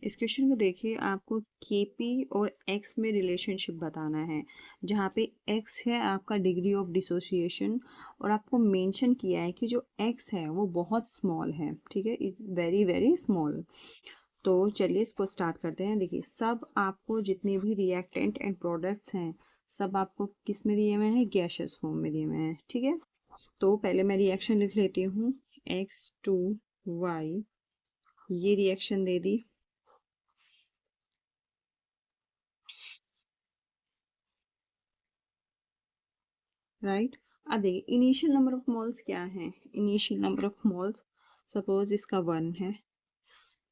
इस क्वेश्चन को देखिए, आपको केपी और एक्स में रिलेशनशिप बताना है, जहाँ पे एक्स है आपका डिग्री ऑफ डिसोसिएशन और आपको मेंशन किया है कि जो एक्स है वो बहुत स्मॉल है, ठीक है, इज वेरी वेरी स्मॉल। तो चलिए इसको स्टार्ट करते हैं। देखिए, सब आपको जितने भी रिएक्टेंट एंड प्रोडक्ट्स हैं सब आपको किस में दिए हुए हैं, गैसियस फॉर्म में दिए हुए हैं, ठीक है। तो पहले मैं रिएक्शन लिख लेती हूँ, X2Y, ये रिएक्शन दे दी। राइट, अब देखिए इनिशियल नंबर ऑफ मोल्स क्या है। Initial number of moles suppose इसका 1 है,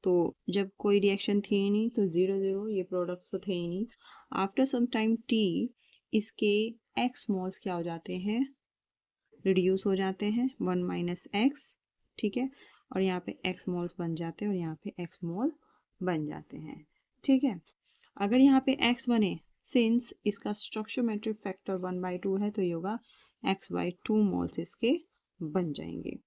तो जब कोई रिएक्शन थी ही नहीं तो 0 0, ये प्रोडक्ट्स तो थे ही नहीं। आफ्टर सम टाइम t इसके x मोल्स क्या हो जाते हैं, रिड्यूस हो जाते हैं, 1 माइनस एक्स, ठीक है। और यहाँ पे x मोल्स बन जाते हैं और यहाँ पे x मोल बन जाते हैं, ठीक है। अगर यहाँ पे x बने, सिंस इसका स्टोइकियोमेट्रिक फैक्टर 1/2 है, तो ये होगा x/2 मोल्स इसके बन जाएंगे।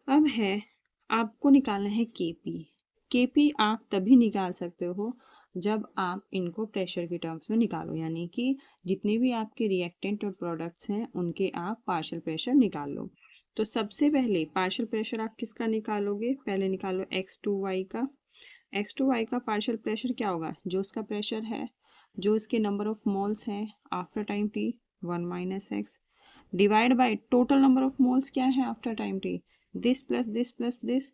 अब है, आपको निकालना है केपी। केपी आप तभी निकाल सकते हो जब आप इनको प्रेशर के टर्म्स में निकालो, यानी कि जितने भी आपके रिएक्टेंट और प्रोडक्ट्स हैं उनके आप पार्शियल प्रेशर निकाल लो। तो सबसे पहले पार्शियल प्रेशर आप किसका निकालोगे, पहले निकालो X2Y का। X2Y का पार्शियल प्रेशर क्या होगा, जो उसका प्रेशर है, जो इसके नंबर ऑफ मोल्स हैं after time t, 1 minus x, divide by total number of moles क्या है after time t, this plus this plus this.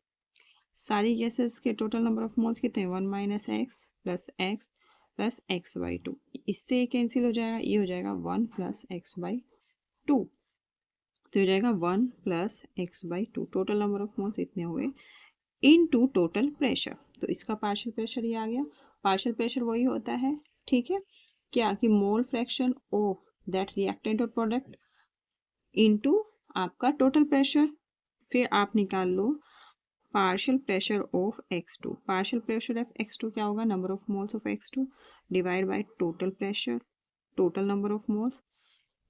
सारी गैसेस के टोटल नंबर ऑफ मोल्स कितने हैं, 1 माइनस एक्स प्लस x/2। इससे ये cancel हो जाएगा, ये हो जाएगा 1 प्लस x/2, तो हो जाएगा 1 plus x/2। Total number of moles इतने हुए इनटू टोटल प्रेशर, तो इसका पार्शियल प्रेशर ये आ गया। पार्शियल प्रेशर वही होता है, ठीक है, क्या कि mole fraction of that reactant और प्रोडक्ट इनटू आपका टोटल प्रेशर। फिर आप निकाल लो partial pressure of x2। Partial pressure of x2 क्या होगा, number of moles of x2 divide by total pressure, total number of moles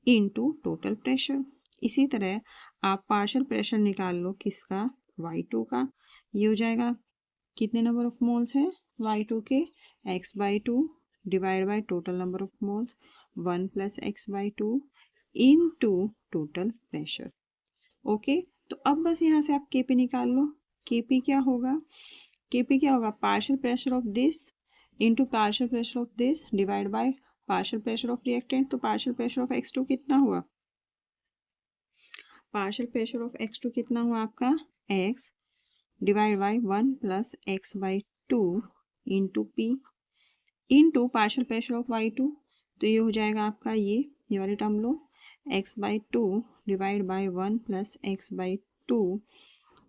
into total pressure. इसी तरह आप पार्शियल प्रेशर निकाल लो किसका, y2 का। ये हो जाएगा, कितने नंबर ऑफ मोल्स हैं y2 के, x/2 divide by total number of moles 1 plus x/2 into total pressure. Okay, तो अब बस यहाँ से आप केपी निकाल लो। केपी क्या होगा, केपी क्या होगा, partial pressure of this into partial pressure of this divide by partial pressure of reactant. तो पार्शियल प्रेशर ऑफ x2 कितना हुआ, पार्शियल प्रेशर ऑफ x2 कितना हुआ आपका, x divide by 1 plus x/2 into P into partial pressure of y2। तो ये हो जाएगा आपका, ये वाली term low, x/2 divide by 1 plus x/2,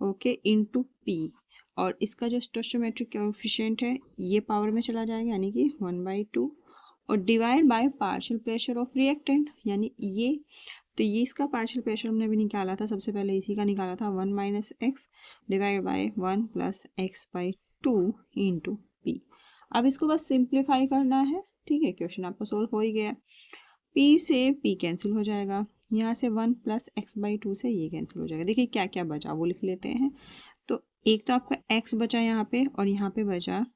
okay, into P. और इसका जो स्टोइकियोमेट्रिक कोएफिशिएंट है ये पावर में चला जाएगा, यानी कि 1/2, और divide by partial pressure of reactant, यानी ये। तो ये इसका पार्शियल प्रेशर हमने भी निकाला था, सबसे पहले इसी का निकाला था, 1 minus x divide by 1 plus x/2 into P. अब इसको बस सिंप्लीफाई करना है, ठीक है, क्वेश्चन आपका सोल्व हो ही गया। p से p कैंसिल हो जाएगा, यहाँ से 1 प्लस x/2 से ये कैंसिल हो जाएगा। देखिए क्या क्या बचा वो लिख लेते हैं। तो एक तो आपका x बचा यहाँ पे, और यहाँ पे बचा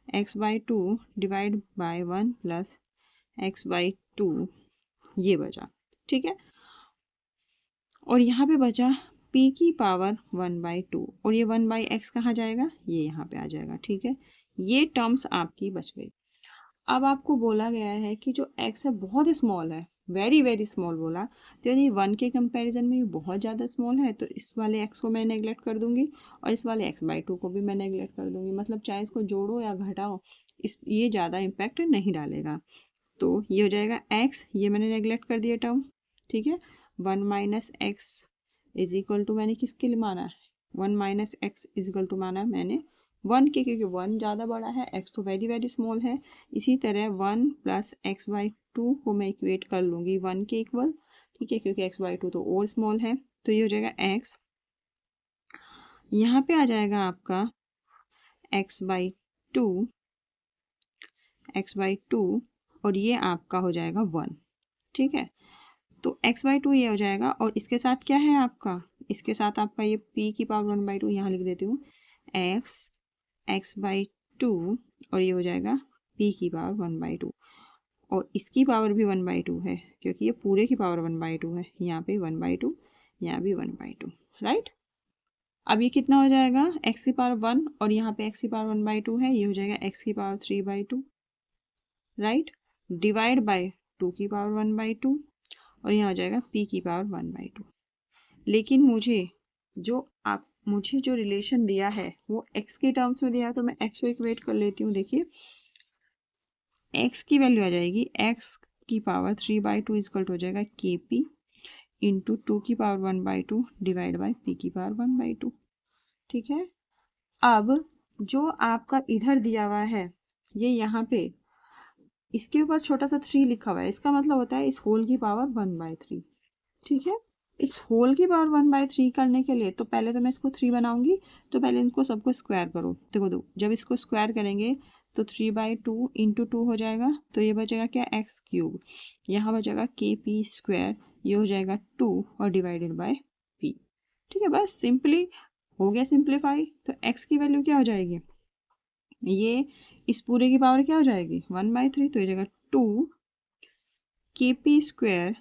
x/2 divide by 1 plus x/2, ये बचा, ठीक है। और यहाँ पे बचा p की पावर 1/2, और ये 1/x कहाँ जाएगा, ये यहाँ पे आ जाएगा, ठीक है। ये टर्म्स आपकी बच गई। अब आपको बोला गया है कि जो x है बहुत स्मॉल है, वेरी वेरी स्मॉल बोला, तो यानी 1 के कंपैरिजन में ये बहुत ज़्यादा स्मॉल है, तो इस वाले x को मैं नेगलेक्ट कर दूंगी और इस वाले x/2 को भी मैं नेगलेक्ट कर दूंगी। मतलब चाहे इसको जोड़ो या घटाओ, ये ज़्यादा इम्पैक्ट नहीं डालेगा। तो ये हो जाएगा x, ये मैंने नेगलेक्ट कर दिया टर्म, ठीक है। 1 minus X is equal to, मैंने किसके लिए माना, 1 minus X is equal to माना मैंने 1 के, क्योंकि 1 ज़्यादा बड़ा है, x तो वेरी वेरी स्मॉल है। इसी तरह 1 प्लस x/2 को मैं इक्वेट कर लूँगी 1 के इक्वल, ठीक है, क्योंकि x/2 तो और स्मॉल है। तो ये हो जाएगा x, यहाँ पे आ जाएगा आपका x/2 और ये आपका हो जाएगा 1, ठीक है। तो x/2 ये हो जाएगा, और इसके साथ क्या है आपका, इसके साथ आपका ये p की पावर 1/2 यहाँ लिख देती हूँ, x एक्स बाई टू और ये हो जाएगा पी की पावर 1/2 और इसकी पावर भी 1/2 है क्योंकि ये पूरे की पावर 1/2 है। यहाँ पे 1/2, यहाँ भी 1/2, राइट। अब ये कितना हो जाएगा, एक्स की पावर 1 और यहाँ पे एक्स की पावर 1/2 है, ये हो जाएगा एक्स की पावर 3/2, राइट। डिवाइड बाय 2 की पावर 1/2 और यहाँ हो जाएगा p की पावर 1/2। लेकिन मुझे जो रिलेशन दिया है वो x के टर्म्स में दिया है, तो मैं x को इक्वेट कर लेती हूँ। देखिए x की वैल्यू आ जाएगी x की पावर 3/2 इक्वल हो जाएगा kp इंटू 2 की पावर 1/2 डिवाइड बाई p की पावर 1/2, ठीक है। अब जो आपका इधर दिया हुआ है ये यहाँ पे इसके ऊपर छोटा सा 3 लिखा हुआ है, इसका मतलब होता है इस होल की पावर 1/3, ठीक है। इस होल की पावर 1/3 करने के लिए तो पहले तो मैं इसको 3 बनाऊंगी, तो पहले इनको सबको स्क्वायर करो। देखो दो, जब इसको स्क्वायर करेंगे तो 3/2 इंटू 2 हो जाएगा, तो ये बचेगा क्या, एक्स क्यूब। यहाँ बचेगा के पी स्क्वायर, ये हो जाएगा 2 और डिवाइडेड बाय पी, ठीक है। बस सिंपली हो गया सिंप्लीफाई। तो एक्स की वैल्यू क्या हो जाएगी, ये इस पूरे की पावर क्या हो जाएगी 1/3, तो ये जाएगा 2 के पी स्क्वायर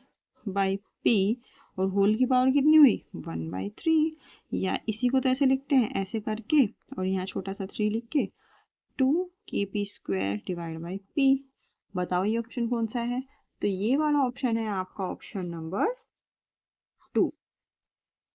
बाई पी और होल की पावर कितनी हुई 1/3, या इसी को तो ऐसे लिखते हैं ऐसे करके और यहाँ छोटा सा 3 लिख के 2 के P square divide by P. बताओ ये ऑप्शन कौन सा है, तो ये वाला ऑप्शन है आपका ऑप्शन नंबर